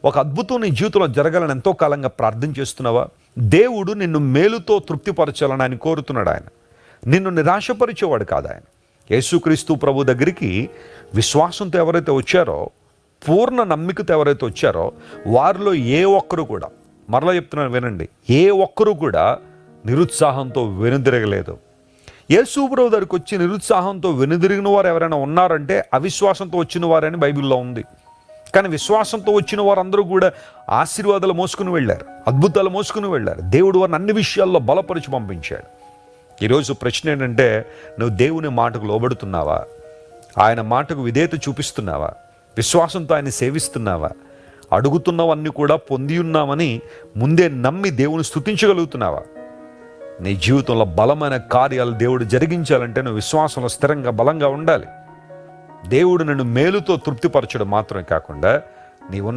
ఒక అద్భుతం నీ జీవితంలో జరగాలని ఎంతో కాలంగా ప్రార్థన చేస్తున్నావా? దేవుడు నిన్ను మేలుతో తృప్తిపరచాలని ఆయన కోరుతున్నాడు. ఆయన నిన్ను నిరాశపరిచేవాడు కాదు. ఆయన యేసుక్రీస్తు ప్రభు దగ్గరికి విశ్వాసంతో ఎవరైతే వచ్చారో, పూర్ణ నమ్మికతో ఎవరైతే వచ్చారో, వారిలో ఏ ఒక్కరు కూడా, మరలా చెప్తున్నాను వినండి, ఏ ఒక్కరు కూడా నిరుత్సాహంతో వెనుదిరగలేదు. యేసు ప్రభు దగ్గరికి వచ్చి నిరుత్సాహంతో వెనుదిరిగిన వారు ఎవరైనా ఉన్నారంటే అవిశ్వాసంతో వచ్చిన వారని బైబిల్లో ఉంది. కానీ విశ్వాసంతో వచ్చిన వారందరూ కూడా ఆశీర్వాదాలు మోసుకుని వెళ్ళారు, అద్భుతాలు మోసుకుని వెళ్ళారు. దేవుడు వారిని అన్ని విషయాల్లో బలపరిచి పంపించాడు. ఈరోజు ప్రశ్న ఏంటంటే, నువ్వు దేవుని మాటకు లోబడుతున్నావా? ఆయన మాటకు విధేయత చూపిస్తున్నావా? విశ్వాసంతో ఆయన సేవిస్తున్నావా? అడుగుతున్నవన్నీ కూడా పొంది ఉన్నామని ముందే నమ్మి దేవుని స్తుతించగలుగుతున్నావా? నీ జీవితంలో బలమైన కార్యాలు దేవుడు జరిగించాలంటే నువ్వు విశ్వాసంలో స్థిరంగా బలంగా ఉండాలి. దేవుడు నిన్ను మేలుతో తృప్తిపరచడం మాత్రమే కాకుండా నీవున్న